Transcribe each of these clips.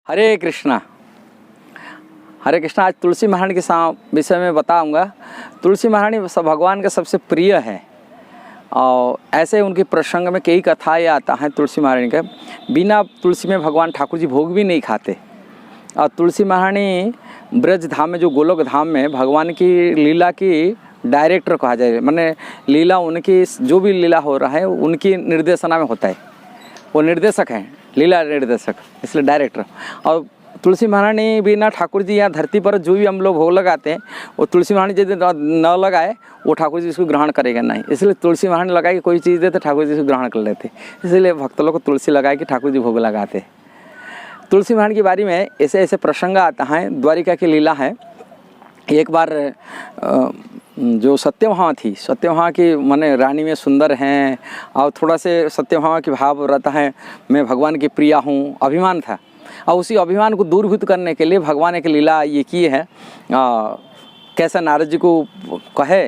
हरे कृष्णा। हरे कृष्णा। आज तुलसी महारानी के विषय में बताऊंगा। तुलसी महारानी भगवान का सबसे प्रिय है और ऐसे उनके प्रसंग में कई कथाएँ आता है तुलसी महारानी का। बिना तुलसी में भगवान ठाकुर जी भोग भी नहीं खाते। और तुलसी महारानी ब्रज धाम में, जो गोलोक धाम में भगवान की लीला की डायरेक्टर कहा जाए, माने लीला उनकी, जो भी लीला हो रहा है उनकी निर्देशना में होता है। वो निर्देशक हैं, लीला निर्देशक, इसलिए डायरेक्टर। और तुलसी महारानी बिना ठाकुर जी यहाँ धरती पर जो भी हम लोग भोग लगाते हैं वो तुलसी महारानी यदि न लगाए वो ठाकुर जी इसको ग्रहण करेगा नहीं। इसलिए तुलसी महारानी लगाए कि कोई चीज़ देते ठाकुर जी इसको ग्रहण कर लेते, इसलिए भक्त लोग को तुलसी लगाए कि ठाकुर जी भोग लगाते। तुलसी महारानी के बारे में ऐसे ऐसे प्रसंग आता है। द्वारिका की लीला है। एक बार जो सत्यभामा थी, सत्यभामा की माने रानी में सुंदर हैं और थोड़ा से सत्यभामा की भाव रहता है, मैं भगवान की प्रिया हूँ, अभिमान था। और उसी अभिमान को दूरभूत करने के लिए भगवान ने एक लीला ये की है। कैसा नारद जी को कहे,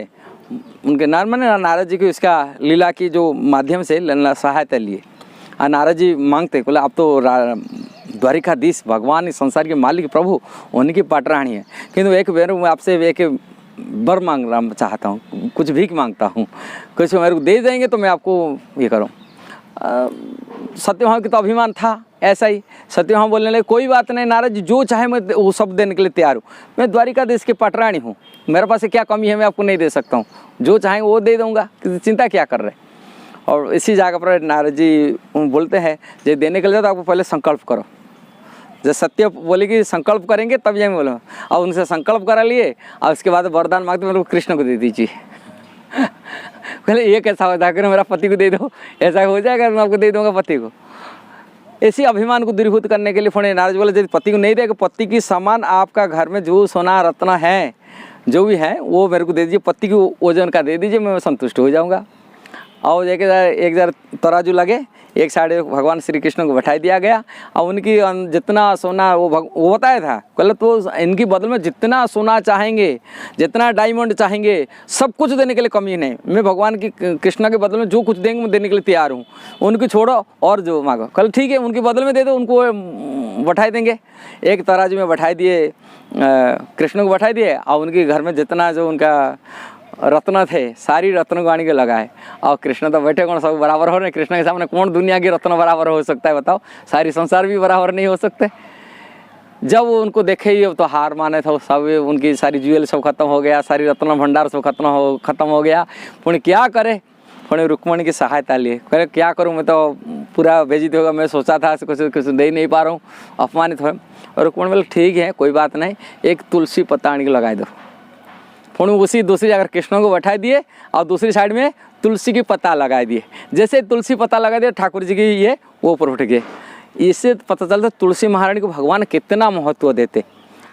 उनके नारद जी को इसका लीला की जो माध्यम से सहायता लिए। और नारद जी मांगते, बोले आप तो द्वारिकाधीश भगवान, इस संसार के मालिक प्रभु, उनकी पाटरानी है, किंतु एक बार मैं आपसे एक वर मांगना चाहता हूँ, कुछ भीख मांगता हूँ, कुछ मेरे को दे देंगे तो मैं आपको ये करूँ। सत्यभामा की तो अभिमान था ऐसा ही। सत्यभामा बोलने लगे कोई बात नहीं नारद जी, जो चाहे मैं वो सब देने के लिए तैयार हूँ। मैं द्वारिकाधीश की पाटरानी हूँ, मेरे पास क्या कमी है मैं आपको नहीं दे सकता हूँ, जो चाहेंगे वो दे दूँगा, चिंता क्या कर रहे। और इसी जगह पर नारद जी बोलते हैं जो देने के लिए तो आपको पहले संकल्प करो। जब सत्य बोले कि संकल्प करेंगे तब जाएंगे बोलो। और उनसे संकल्प करा लिए और उसके बाद वरदान मांगते मेरे को कृष्ण को दे दीजिए। पहले ये कैसा होता है, मेरा पति को दे दो, ऐसा हो जाएगा, मैं आपको दे दूंगा पति को। इसी अभिमान को दूरीभूत करने के लिए फोन नारद बोले यदि पति को नहीं देगा, पति की समान आपका घर में जो सोना रत्न है जो भी है वो मेरे को दे दीजिए, पति की वजन का दे दीजिए, मैं संतुष्ट हो जाऊँगा। और एक जरा तराजू लगे, एक साइड भगवान श्री कृष्ण को बैठा दिया गया और उनकी जितना सोना वो बताया था, कहले तो इनकी बदल में जितना सोना चाहेंगे, जितना डायमंड चाहेंगे, सब कुछ देने के लिए कमी नहीं। मैं भगवान की कृष्ण के बदल में जो कुछ देंगे मैं देने के लिए तैयार हूँ, उनकी छोड़ो और जो मांगो। कल ठीक है, उनके बदल में दे दो, उनको बैठा देंगे। एक तराजू में बैठा दिए, कृष्ण को बैठा दिए और उनके घर में जितना जो उनका रत्न थे सारी रत्न को आने के लगाए। और कृष्ण तो बैठे कौन सब बराबर हो रहे, कृष्ण के सामने कौन दुनिया के रत्न बराबर हो सकता है बताओ, सारी संसार भी बराबर नहीं हो सकते। जब वो उनको देखे ही तो हार माने थे सब, उनकी सारी ज्वेल सब खत्म हो गया, सारी रत्न भंडार सब खत्म हो गया। पुण्य क्या करे, पुण्य रुक्मणी की सहायता लिए, कहे क्या करूँ, मैं तो पूरा बेइज्जत होगा, मैं सोचा था कुछ दे नहीं पा रहा हूँ, अपमानित हो। और रुक्मणी बोले ठीक है कोई बात नहीं, एक तुलसी पत्ता आने के लगा दो। फोन उसी दूसरी जगह कृष्ण को बैठा दिए और दूसरी साइड में तुलसी की पत्ता लगा दिए। जैसे तुलसी पत्ता लगा दिया ठाकुर जी की ये वो ऊपर उठ गए। इससे पता चलता तुलसी महारानी को भगवान कितना महत्व देते।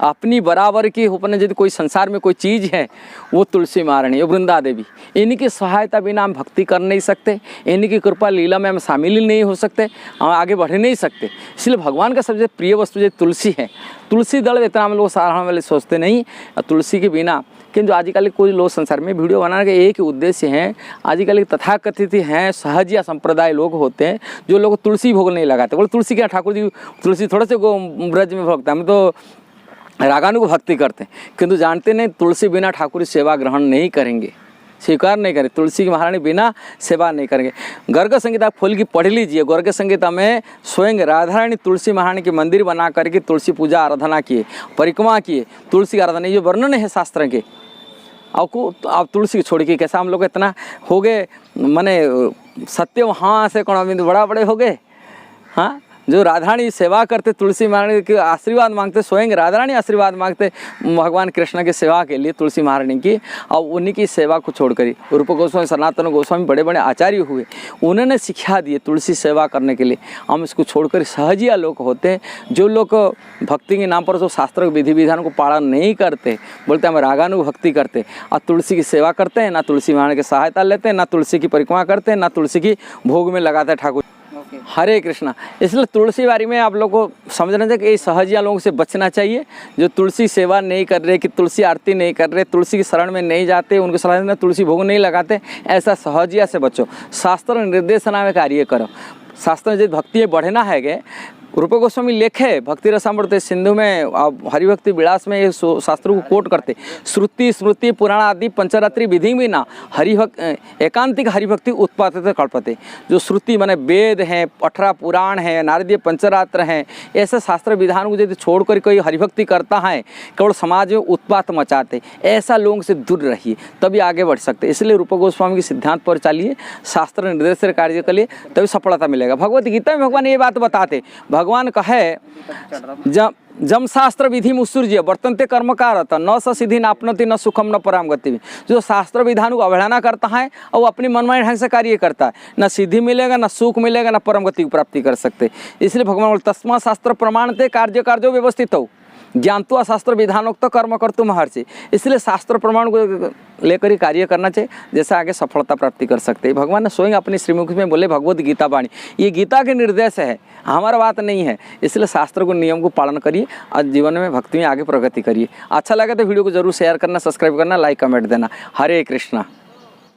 अपनी बराबर की उपने यदि कोई संसार में कोई चीज़ है वो तुलसी महारानी, वृंदा देवी, इनकी सहायता बिना हम भक्ति कर नहीं सकते, इनकी कृपा लीला में हम शामिल ही नहीं हो सकते, हम आगे बढ़ नहीं सकते। इसलिए भगवान का सबसे प्रिय वस्तु जो तुलसी है। तुलसी दल इतना हम लोग सराहना वाले सोचते नहीं, तुलसी के बिना। किंतु आजकल कोई लोग संसार में वीडियो बनाने का एक ही उद्देश्य है, आजकल तथाकथित हैं सहजिया संप्रदाय लोग होते हैं जो लोग तुलसी भोग नहीं लगाते। बोले तुलसी क्या, ठाकुर जी तुलसी थोड़े से ब्रज में भोगता, हम तो रागानु को भक्ति करते हैं, किंतु जानते नहीं तुलसी बिना ठाकुर सेवा ग्रहण नहीं करेंगे, स्वीकार नहीं करें, तुलसी की महारानी बिना सेवा नहीं करेंगे। गर्ग संगीता खोल की पढ़ लीजिए। गर्ग संगीता में स्वयं राधा रानी तुलसी महारानी के मंदिर बना करके तुलसी पूजा आराधना किए, परिक्रमा किए, तुलसी आराधना, ये वर्णन है शास्त्र के। आपको आप तुलसी छोड़ के कैसा हम लोग इतना हो गए, माने सत्य वहाँ से कौन बड़ा बड़े हो गए। हाँ, जो राधारानी सेवा करते, तुलसी महारानी के आशीर्वाद मांगते, स्वयं राधारानी आशीर्वाद मांगते भगवान कृष्ण की सेवा के लिए तुलसी महारानी की, और उन्हीं की सेवा को छोड़कर रूप गोस्वामी, सनातन गोस्वामी बड़े बड़े आचार्य हुए, उन्होंने सिखा दिए तुलसी सेवा करने के लिए। हम इसको छोड़कर सहजिया लोग होते हैं जो लोग भक्ति के नाम पर जो शास्त्र विधि विधान को पालन नहीं करते, बोलते हम रागानु भक्ति करते और तुलसी की सेवा करते हैं, ना तुलसी महारानी की सहायता लेते हैं, ना तुलसी की परिक्रमा करते हैं, ना तुलसी की भोग में लगाते हैं ठाकुर। हरे कृष्णा। इसलिए तुलसी बारी में आप लोग को समझना चाहिए कि सहजिया लोगों से बचना चाहिए जो तुलसी सेवा नहीं कर रहे, कि तुलसी आरती नहीं कर रहे, तुलसी की शरण में नहीं जाते, उनके सलाह में तुलसी भोग नहीं लगाते, ऐसा सहजिया से बचो। शास्त्र निर्देशना में कार्य करो। शास्त्र में यदि भक्ति बढ़ना है रूप गोस्वामी लेखे भक्ति रसामृत सिंधु में हरिभक्ति विलास में ये शास्त्रों को कोट करते, श्रुति स्मृति पुराण आदि पंचरात्रि विधि भी ना हरिभक्त एकांतिक हरिभक्ति उत्पादित कल्पते। जो श्रुति माने वेद हैं, 18 पुराण हैं, नारदीय पंचरात्र हैं, ऐसे शास्त्र विधान को यदि छोड़कर कोई हरिभक्ति करता है केवल समाज में उत्पात मचाते, ऐसा लोगों से दूर रहिए तभी आगे बढ़ सकते। इसलिए रूप गोस्वामी के सिद्धांत पर चलिए, शास्त्र निर्देश से कार्य करिए तभी सफलता मिलेगा। भगवत गीता में भगवान ये बात बताते, भगवान कहे जम शास्त्र विधि मुत्सृज्य वर्तन्ते कर्मकारत न स सिद्धि नापनोति न सुखम न पराम गति। जो शास्त्र विधानों को अवहेलना करता है और वो अपनी मनमानी ढंग से कार्य करता है, न सिद्धि मिलेगा, न सुख मिलेगा, न परम गति की प्राप्ति कर सकते। इसलिए भगवान बोले तस्मा शास्त्र प्रमाणते कार्य कार्यो व्यवस्थित हो ज्ञानत्वा शास्त्र विधानोक्त कर्म कर्तुम महर्षि। इसलिए शास्त्र प्रमाण को लेकर ही कार्य करना चाहिए, जैसे आगे सफलता प्राप्ति कर सकते हैं। भगवान ने स्वयं अपनी श्रीमुख में बोले भगवत गीता वाणी, ये गीता के निर्देश है, हमारा बात नहीं है। इसलिए शास्त्र को नियम को पालन करिए और जीवन में भक्ति में आगे प्रगति करिए। अच्छा लगे तो वीडियो को जरूर शेयर करना, सब्सक्राइब करना, लाइक कमेंट देना। हरे कृष्णा।